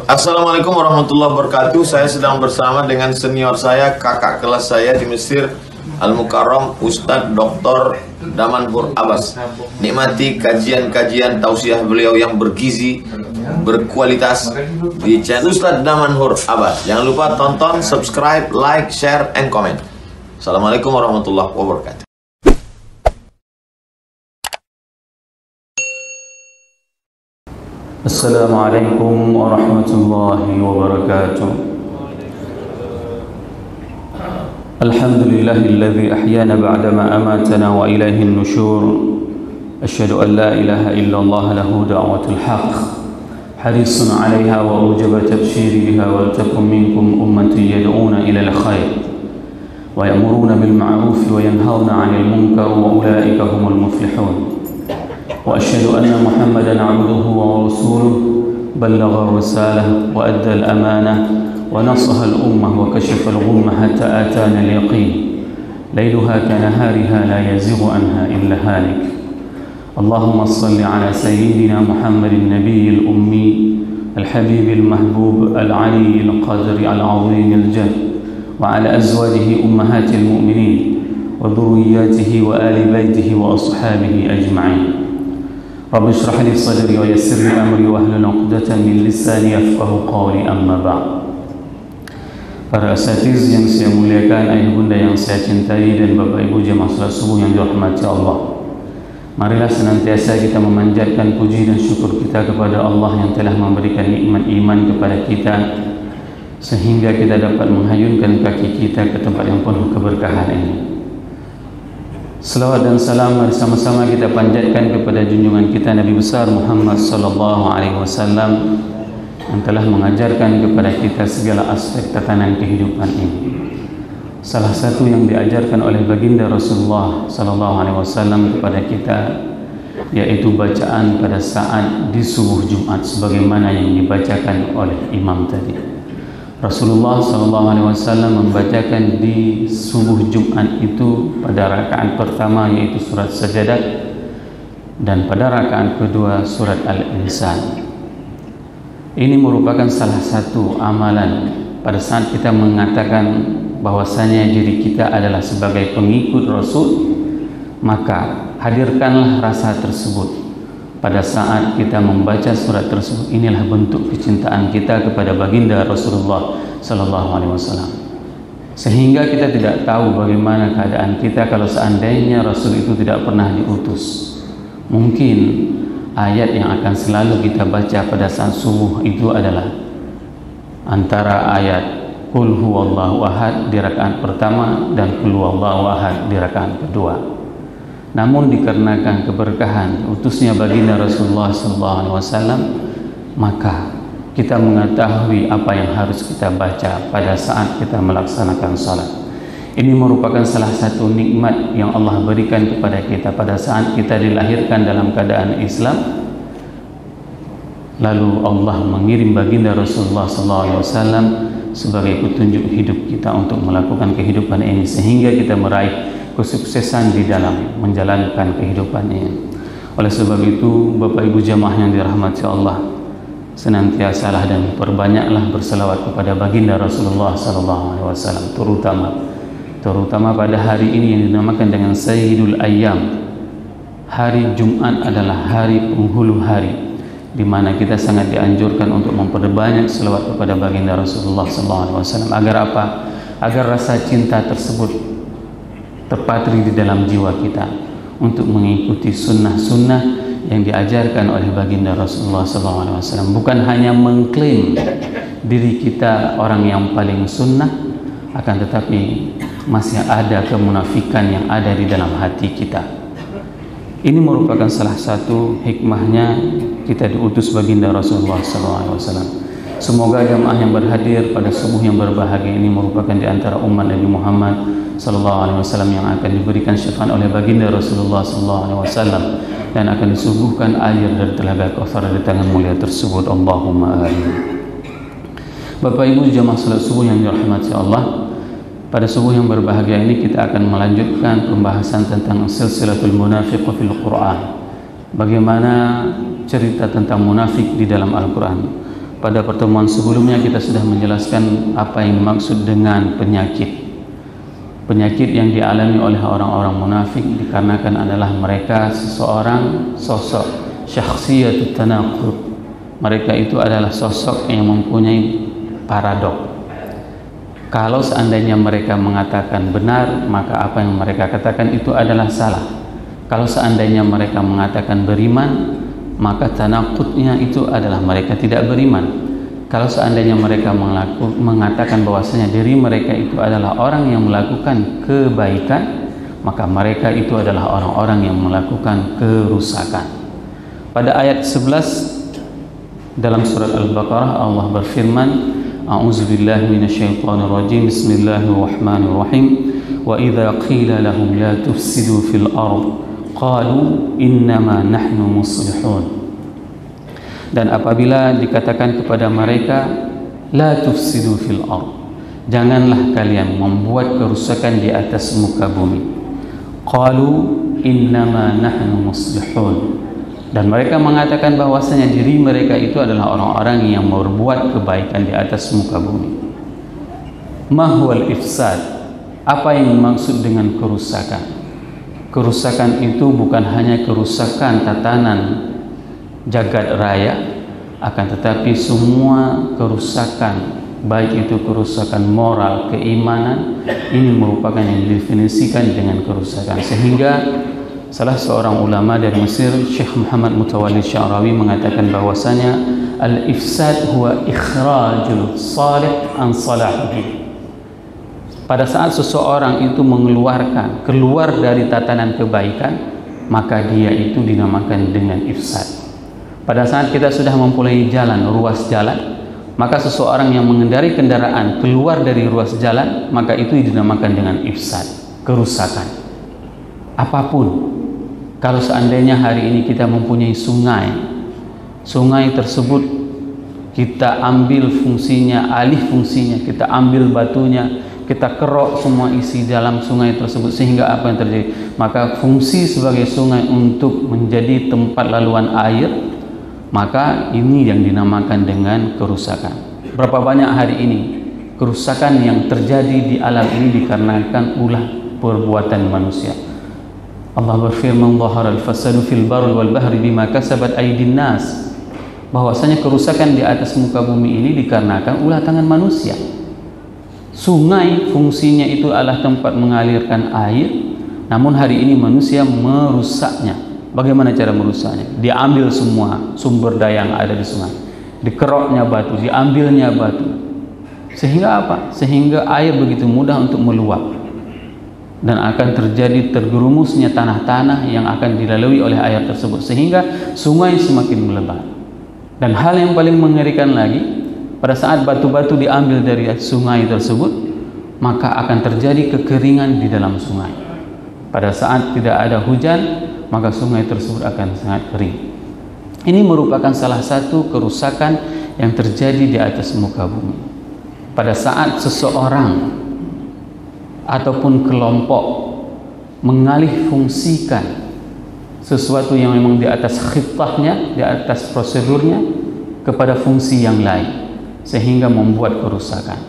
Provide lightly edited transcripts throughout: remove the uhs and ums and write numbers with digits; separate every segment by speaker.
Speaker 1: Assalamualaikum warahmatullahi wabarakatuh. Saya sedang bersama dengan senior saya, kakak kelas saya di Mesir, Al-Mukarram, Ustadz Dr. Damanhur Abbas. Nikmati kajian-kajian tausiah beliau yang bergizi, berkualitas di channel Ustadz Damanhur Abbas. Jangan lupa tonton, subscribe, like, share, and comment. Assalamualaikum warahmatullahi wabarakatuh.
Speaker 2: Assalamualaikum warahmatullahi wabarakatuh. Alhamdulillahilladzi ahyana ba'dama amatana wa ilaihin nusyur. Asyhadu an la ilaha illallah lahu da'watul haqq. Harisun 'alaiha wa ujaba tabshiri biha wal takum minkum ummati yad'una ila al-khair wa ya'muruna bil ma'ruf wa yanhauna 'anil munkar wa ulaika humul muflihun. وأشهد أن محمدًا عبده ورسوله بلغ الرسالة وأدى الأمانة ونصح الأمة وكشف الغمة حتى آتانا اليقين ليلها كنهارها لا يزيغ عنها إلا هالك. اللهم صل على سيدنا محمد النبي الأمي الحبيب المحبوب العلي القدر العظيم الجد وعلى أزواجه أمهات المؤمنين وذرياته وآل بيته وأصحابه أجمعين. Rabbi shrah li sadri wa yassir li amri wahlul 'uqdatam min lisani yafqahu qawli, amma ba'd. Para asatiz yang saya muliakan, ayah bunda yang saya cintai, dan bapak ibu jemaah salat subuh yang dirahmati Allah, marilah senantiasa kita memanjatkan puji dan syukur kita kepada Allah yang telah memberikan nikmat iman kepada kita sehingga kita dapat menghayunkan kaki kita ke tempat yang penuh keberkahan ini. Selawat dan salam bersama-sama kita panjatkan kepada junjungan kita Nabi besar Muhammad sallallahu alaihi wasallam yang telah mengajarkan kepada kita segala aspek tatanan kehidupan ini. Salah satu yang diajarkan oleh baginda Rasulullah sallallahu alaihi wasallam kepada kita yaitu bacaan pada saat di subuh Jumat sebagaimana yang dibacakan oleh imam tadi. Rasulullah SAW membacakan di subuh Jumat itu pada rakaat pertama yaitu surat Sajadah, dan pada rakaat kedua surat Al-Insan. Ini merupakan salah satu amalan pada saat kita mengatakan bahwasanya diri kita adalah sebagai pengikut Rasul, maka hadirkanlah rasa tersebut pada saat kita membaca surat tersebut. Inilah bentuk kecintaan kita kepada baginda Rasulullah sallallahu alaihi wasallam. Sehingga kita tidak tahu bagaimana keadaan kita kalau seandainya Rasul itu tidak pernah diutus. Mungkin ayat yang akan selalu kita baca pada saat subuh itu adalah antara ayat Qul huwallahu ahad di rakaat pertama dan Qul huwallahu ahad di rakaat kedua. Namun dikarenakan keberkahan utusnya baginda Rasulullah SAW, maka kita mengetahui apa yang harus kita baca pada saat kita melaksanakan salat. Ini merupakan salah satu nikmat yang Allah berikan kepada kita pada saat kita dilahirkan dalam keadaan Islam. Lalu Allah mengirim baginda Rasulullah SAW sebagai petunjuk hidup kita untuk melakukan kehidupan ini sehingga kita meraih kesuksesan di dalam menjalankan kehidupan ini. Oleh sebab itu, Bapak Ibu jamaah yang dirahmati Allah, senantiasalah dan perbanyaklah berselawat kepada baginda Rasulullah SAW, terutama pada hari ini yang dinamakan dengan Sayyidul Ayyam. Hari Jumat adalah hari penghulu hari, di mana kita sangat dianjurkan untuk memperbanyak selawat kepada baginda Rasulullah SAW. Agar apa? Agar rasa cinta tersebut terpatri di dalam jiwa kita untuk mengikuti sunnah-sunnah yang diajarkan oleh baginda Rasulullah SAW. Bukan hanya mengklaim diri kita orang yang paling sunnah, akan tetapi masih ada kemunafikan yang ada di dalam hati kita. Ini merupakan salah satu hikmahnya kita diutus baginda Rasulullah SAW. Semoga jamaah yang berhadir pada subuh yang berbahagia ini merupakan di antara umat Nabi Muhammad sallallahu alaihi wasallam yang akan diberikan syafaat oleh baginda Rasulullah sallallahu alaihi wasallam dan akan disuguhkan air dari telaga Kautsar di tangan mulia tersebut. Allahumma amin. Bapak Ibu jamaah salat subuh yang dirahmati Allah, pada subuh yang berbahagia ini kita akan melanjutkan pembahasan tentang silsilatul munafiq fil Quran. Bagaimana cerita tentang munafik di dalam Al-Quran. pada pertemuan sebelumnya kita sudah menjelaskan apa yang dimaksud dengan penyakit. Penyakit yang dialami oleh orang-orang munafik dikarenakan adalah mereka seseorang sosok syakhsiyatut tanaqud. Mereka itu adalah sosok yang mempunyai paradok. Kalau seandainya mereka mengatakan benar, maka apa yang mereka katakan itu adalah salah. Kalau seandainya mereka mengatakan beriman, maka tanaqudnya itu adalah mereka tidak beriman. Kalau seandainya mereka mengatakan bahwasanya diri mereka itu adalah orang yang melakukan kebaikan, maka mereka itu adalah orang-orang yang melakukan kerusakan. Pada ayat 11 dalam surat Al-Baqarah Allah berfirman, A'udzubillahi minasyaitonirrajim. Bismillahirrahmanirrahim. Wa idza qila lahum la tufsidu fil ard qalu innama nahnu muslihun. Dan apabila dikatakan kepada mereka la tufsidu fil ard, janganlah kalian membuat kerusakan di atas muka bumi. Qalu innama nahnu muslihun. Dan mereka mengatakan bahwasanya diri mereka itu adalah orang-orang yang berbuat kebaikan di atas muka bumi. Mahwal ifsad, apa yang dimaksud dengan kerusakan? Kerusakan itu bukan hanya kerusakan tatanan jagat raya, akan tetapi semua kerusakan, baik itu kerusakan moral, keimanan, ini merupakan yang didefinisikan dengan kerusakan. Sehingga salah seorang ulama dari Mesir, Syekh Muhammad Mutawalli Sya'rawi, mengatakan bahwasanya al-ifsad huwa ikhrajul salih an salahihi. Pada saat seseorang itu keluar dari tatanan kebaikan, maka dia itu dinamakan dengan ifsad. Pada saat kita sudah mempunyai jalan, ruas jalan, maka seseorang yang mengendarai kendaraan keluar dari ruas jalan, maka itu dinamakan dengan ifsad, kerusakan. Apapun, kalau seandainya hari ini kita mempunyai sungai tersebut kita ambil fungsinya, alih fungsinya, kita ambil batunya, kita kerok semua isi dalam sungai tersebut, sehingga apa yang terjadi? Maka fungsi sebagai sungai untuk menjadi tempat laluan air, maka ini yang dinamakan dengan kerusakan. Berapa banyak hari ini kerusakan yang terjadi di alam ini dikarenakan ulah perbuatan manusia. Allah berfirman, "Dhahara al-fasadu fil barri wal bahri bima kasabat aydin nas." Bahwasanya kerusakan di atas muka bumi ini dikarenakan ulah tangan manusia. Sungai fungsinya itu adalah tempat mengalirkan air, namun hari ini manusia merusaknya. Bagaimana cara merusaknya? Diambil semua sumber daya yang ada di sungai, dikeroknya batu, diambilnya batu, sehingga apa? Sehingga air begitu mudah untuk meluap, dan akan terjadi tergerumusnya tanah-tanah yang akan dilalui oleh air tersebut, sehingga sungai semakin melebar. Dan hal yang paling mengerikan lagi, pada saat batu-batu diambil dari sungai tersebut, maka akan terjadi kekeringan di dalam sungai. Pada saat tidak ada hujan, maka sungai tersebut akan sangat kering. Ini merupakan salah satu kerusakan yang terjadi di atas muka bumi. Pada saat seseorang ataupun kelompok mengalih fungsikan sesuatu yang memang di atas khitahnya, di atas prosedurnya, kepada fungsi yang lain, sehingga membuat kerusakan.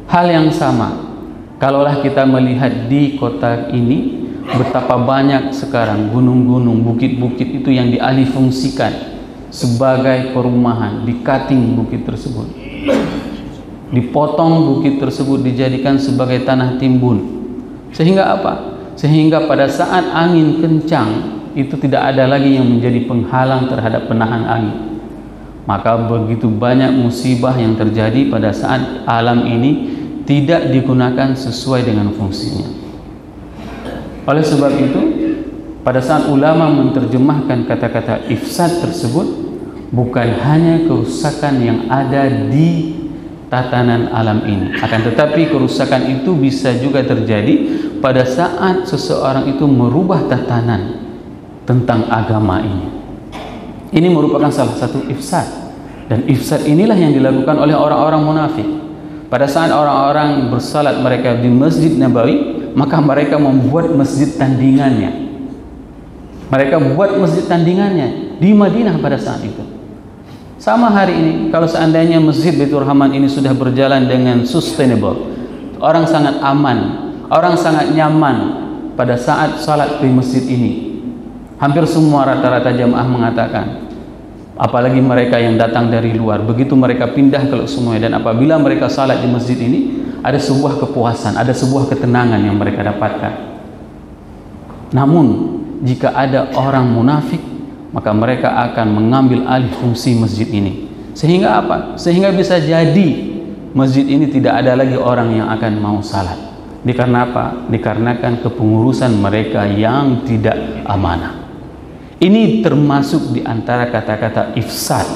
Speaker 2: Hal yang sama, kalaulah kita melihat di kota ini, betapa banyak sekarang gunung-gunung, bukit-bukit itu yang dialih fungsikan sebagai perumahan, di-cutting bukit tersebut, dipotong bukit tersebut, dijadikan sebagai tanah timbun. Sehingga apa? Sehingga pada saat angin kencang itu tidak ada lagi yang menjadi penghalang terhadap penahan angin. Maka begitu banyak musibah yang terjadi pada saat alam ini tidak digunakan sesuai dengan fungsinya. Oleh sebab itu, pada saat ulama menerjemahkan kata-kata ifsad tersebut, bukan hanya kerusakan yang ada di tatanan alam ini, akan tetapi kerusakan itu bisa juga terjadi pada saat seseorang itu merubah tatanan tentang agama ini. Ini merupakan salah satu ifsad, dan ifsad inilah yang dilakukan oleh orang-orang munafik. Pada saat orang-orang bersalat mereka di Masjid Nabawi, maka mereka membuat masjid tandingannya. Mereka buat masjid tandingannya di Madinah pada saat itu, Sama hari ini, kalau seandainya Masjid Baitur Rahman ini sudah berjalan dengan sustainable, orang sangat aman, orang sangat nyaman pada saat salat di masjid ini. Hampir semua rata-rata jamaah mengatakan, apalagi mereka yang datang dari luar, begitu mereka pindah ke semuanya, dan apabila mereka salat di masjid ini, ada sebuah kepuasan, ada sebuah ketenangan yang mereka dapatkan. Namun jika ada orang munafik, maka mereka akan mengambil alih fungsi masjid ini. Sehingga apa? Sehingga bisa jadi masjid ini tidak ada lagi orang yang akan mau salat. Dikarenakan apa? Dikarenakan kepengurusan mereka yang tidak amanah. Ini termasuk di antara kata-kata ifsad.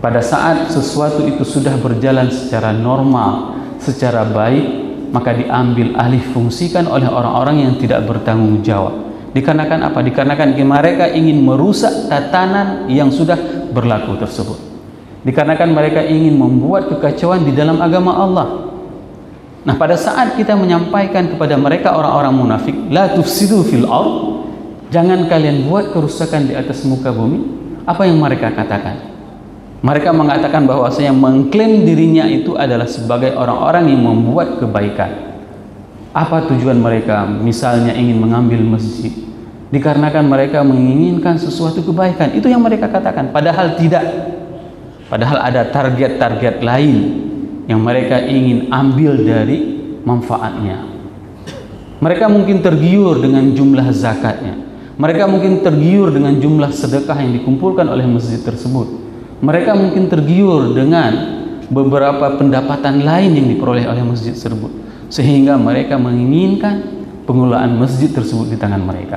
Speaker 2: Pada saat sesuatu itu sudah berjalan secara normal, secara baik, maka diambil alih fungsikan oleh orang-orang yang tidak bertanggung jawab. Dikarenakan apa? Dikarenakan mereka ingin merusak tatanan yang sudah berlaku tersebut. Dikarenakan mereka ingin membuat kekacauan di dalam agama Allah. Nah, pada saat kita menyampaikan kepada mereka orang-orang munafik, la tufsidu fil ard, jangan kalian buat kerusakan di atas muka bumi, apa yang mereka katakan? Mereka mengatakan bahwasanya mengklaim dirinya itu adalah sebagai orang-orang yang membuat kebaikan. Apa tujuan mereka? Misalnya ingin mengambil masjid, dikarenakan mereka menginginkan sesuatu kebaikan. Itu yang mereka katakan. Padahal tidak. Padahal ada target-target lain yang mereka ingin ambil dari manfaatnya. Mereka mungkin tergiur dengan jumlah zakatnya. Mereka mungkin tergiur dengan jumlah sedekah yang dikumpulkan oleh masjid tersebut. Mereka mungkin tergiur dengan beberapa pendapatan lain yang diperoleh oleh masjid tersebut. Sehingga mereka menginginkan pengelolaan masjid tersebut di tangan mereka.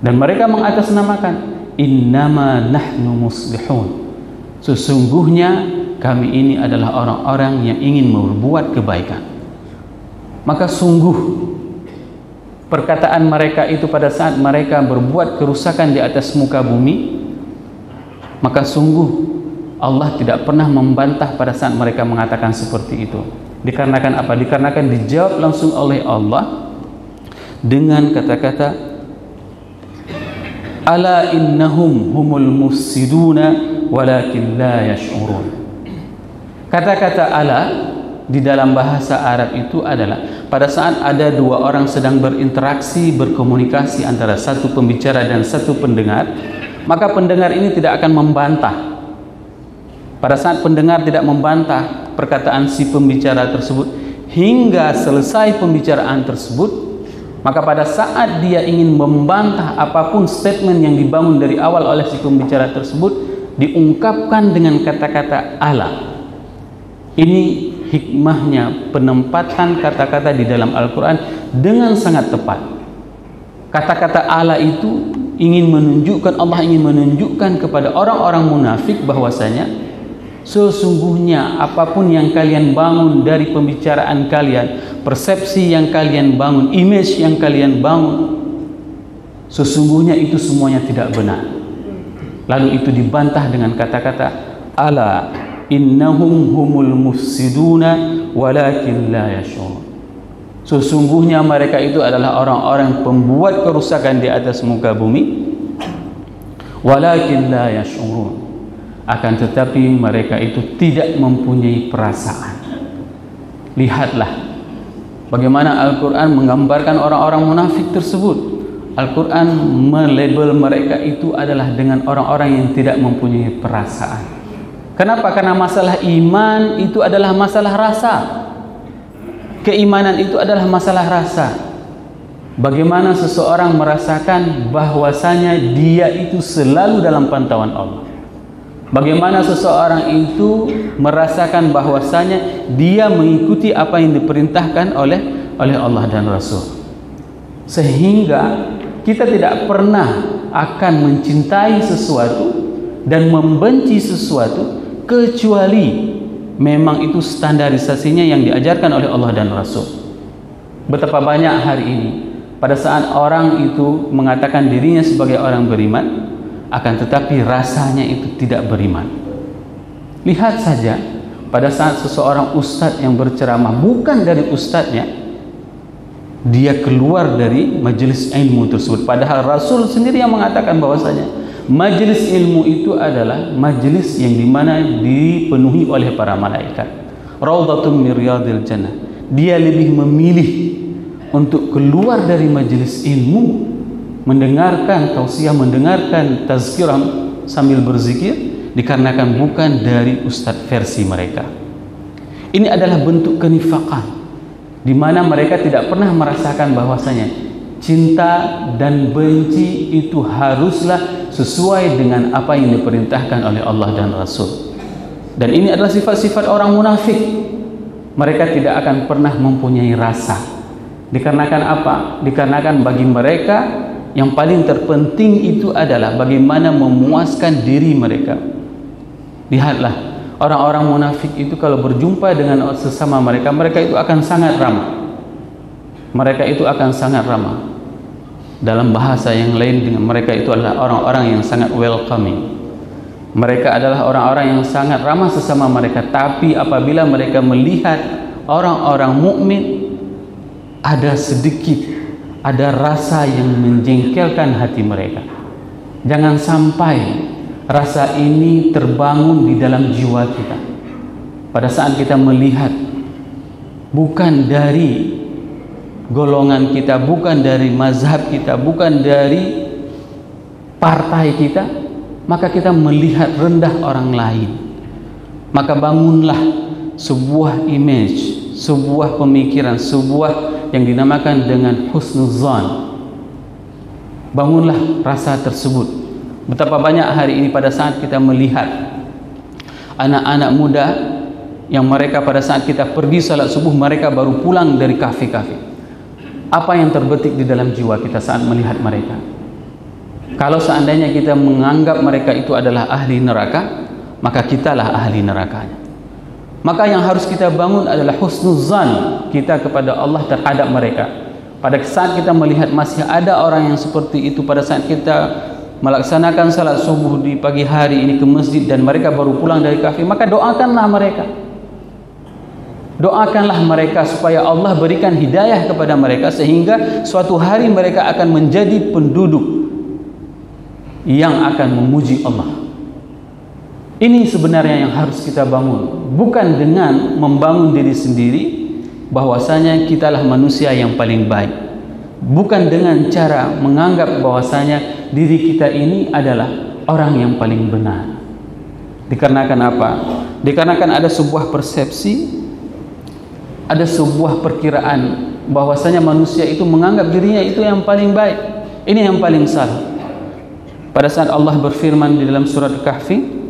Speaker 2: Dan mereka mengatasnamakan, innama nahnu muslihun. Sesungguhnya kami ini adalah orang-orang yang ingin berbuat kebaikan. Maka sungguh perkataan mereka itu pada saat mereka berbuat kerusakan di atas muka bumi, maka sungguh Allah tidak pernah membantah pada saat mereka mengatakan seperti itu. Dikarenakan apa? Dikarenakan dijawab langsung oleh Allah dengan kata-kata, ala innahum humul mufsiduna walakin la yash'urun. Kata-kata ala di dalam bahasa Arab itu adalah pada saat ada dua orang sedang berinteraksi, berkomunikasi antara satu pembicara dan satu pendengar, maka pendengar ini tidak akan membantah. Pada saat pendengar tidak membantah perkataan si pembicara tersebut hingga selesai pembicaraan tersebut, maka pada saat dia ingin membantah apapun statement yang dibangun dari awal oleh si pembicara tersebut, diungkapkan dengan kata-kata ala. Ini hikmahnya penempatan kata-kata di dalam Al-Quran dengan sangat tepat. Kata-kata ala itu ingin menunjukkan, Allah ingin menunjukkan kepada orang-orang munafik bahwasanya sesungguhnya apapun yang kalian bangun dari pembicaraan kalian, persepsi yang kalian bangun, image yang kalian bangun, sesungguhnya itu semuanya tidak benar. Lalu itu dibantah dengan kata-kata ala innahum humul mufsiduna walakin la yash'urun. Sesungguhnya mereka itu adalah orang-orang pembuat kerusakan di atas muka bumi, walakin la yash'urun, akan tetapi mereka itu tidak mempunyai perasaan. Lihatlah bagaimana Al-Quran menggambarkan orang-orang munafik tersebut. Al-Quran melabel mereka itu adalah dengan orang-orang yang tidak mempunyai perasaan. Kenapa? Karena masalah iman itu adalah masalah rasa. Keimanan itu adalah masalah rasa. Bagaimana seseorang merasakan bahwasanya dia itu selalu dalam pantauan Allah. Bagaimana seseorang itu merasakan bahwasanya dia mengikuti apa yang diperintahkan oleh Allah dan Rasul. Sehingga kita tidak pernah akan mencintai sesuatu dan membenci sesuatu kecuali memang itu standarisasinya yang diajarkan oleh Allah dan Rasul. Betapa banyak hari ini pada saat orang itu mengatakan dirinya sebagai orang beriman, akan tetapi rasanya itu tidak beriman. Lihat saja pada saat seseorang ustadz yang berceramah, bukan dari ustadznya, dia keluar dari majelis ilmu tersebut. Padahal Rasul sendiri yang mengatakan bahwasanya Majelis ilmu itu adalah majelis yang dimana dipenuhi oleh para malaikat. Raudhatun min riyadil jannah. Dia lebih memilih untuk keluar dari majelis ilmu, mendengarkan tausiah, mendengarkan tazkirah sambil berzikir, dikarenakan bukan dari ustadz versi mereka. Ini adalah bentuk kenifakan, di mana mereka tidak pernah merasakan bahwasanya cinta dan benci itu haruslah sesuai dengan apa yang diperintahkan oleh Allah dan Rasul. Dan ini adalah sifat-sifat orang munafik. Mereka tidak akan pernah mempunyai rasa. Dikarenakan apa? Dikarenakan bagi mereka yang paling terpenting itu adalah bagaimana memuaskan diri mereka. Lihatlah, orang-orang munafik itu kalau berjumpa dengan sesama mereka, mereka itu akan sangat ramah. Mereka itu akan sangat ramah. Dalam bahasa yang lain, dengan mereka itu adalah orang-orang yang sangat welcoming. Mereka adalah orang-orang yang sangat ramah sesama mereka. Tapi apabila mereka melihat orang-orang mukmin, ada rasa yang menjengkelkan hati mereka. Jangan sampai rasa ini terbangun di dalam jiwa kita pada saat kita melihat bukan dari golongan kita, bukan dari mazhab kita, bukan dari partai kita, maka kita melihat rendah orang lain. Maka bangunlah sebuah image, sebuah pemikiran, sebuah yang dinamakan dengan husnuzan. Bangunlah rasa tersebut. Betapa banyak hari ini pada saat kita melihat anak-anak muda yang mereka pada saat kita pergi salat subuh, mereka baru pulang dari kafe-kafe. Apa yang terbetik di dalam jiwa kita saat melihat mereka? Kalau seandainya kita menganggap mereka itu adalah ahli neraka, maka kitalah ahli nerakanya. Maka yang harus kita bangun adalah husnuzan kita kepada Allah terhadap mereka. Pada saat kita melihat masih ada orang yang seperti itu, pada saat kita melaksanakan salat subuh di pagi hari ini ke masjid dan mereka baru pulang dari kafe, maka doakanlah mereka. Doakanlah mereka supaya Allah berikan hidayah kepada mereka, sehingga suatu hari mereka akan menjadi penduduk yang akan memuji Allah. Ini sebenarnya yang harus kita bangun, bukan dengan membangun diri sendiri bahwasanya kitalah manusia yang paling baik, bukan dengan cara menganggap bahwasanya diri kita ini adalah orang yang paling benar. Dikarenakan apa? Dikarenakan ada sebuah persepsi, ada sebuah perkiraan bahwasanya manusia itu menganggap dirinya itu yang paling baik. Ini yang paling salah. Pada saat Allah berfirman di dalam surat Kahfi,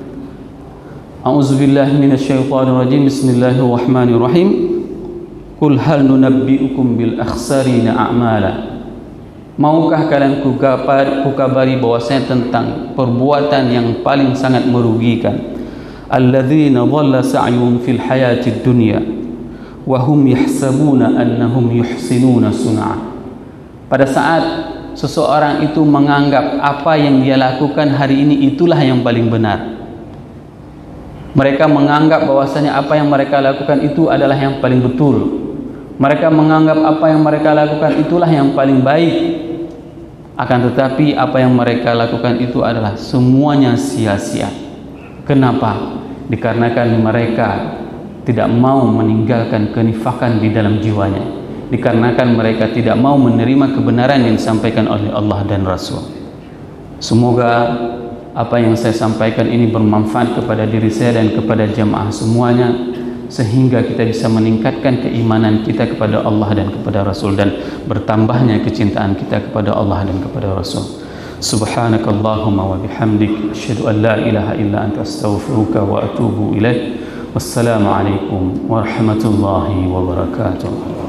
Speaker 2: A'udzubillahi minasyaitonirrajim, Bismillahirrahmanirrahim, Qul hal nunabbi'ukum bil akhsarina a'mala. Maukah kalian kukabari bahwasanya tentang perbuatan yang paling sangat merugikan? Alladzina dhalla sa'yuhum fil hayatid dunya wa hum yahsabuna annahum yuhsinuna sun'a. Pada saat seseorang itu menganggap apa yang dia lakukan hari ini itulah yang paling benar, mereka menganggap bahwasanya apa yang mereka lakukan itu adalah yang paling betul. Mereka menganggap apa yang mereka lakukan itulah yang paling baik. Akan tetapi apa yang mereka lakukan itu adalah semuanya sia-sia. Kenapa? Dikarenakan mereka tidak mau meninggalkan kenifakan di dalam jiwanya. Dikarenakan mereka tidak mau menerima kebenaran yang disampaikan oleh Allah dan Rasul. Semoga apa yang saya sampaikan ini bermanfaat kepada diri saya dan kepada jamaah semuanya, sehingga kita bisa meningkatkan keimanan kita kepada Allah dan kepada Rasul, dan bertambahnya kecintaan kita kepada Allah dan kepada Rasul. Subhanakallahumma wa bihamdik, asyhadu an la ilaha illa anta, astaghfiruka wa atubu ilaik. Wassalamualaikum warahmatullahi wabarakatuh.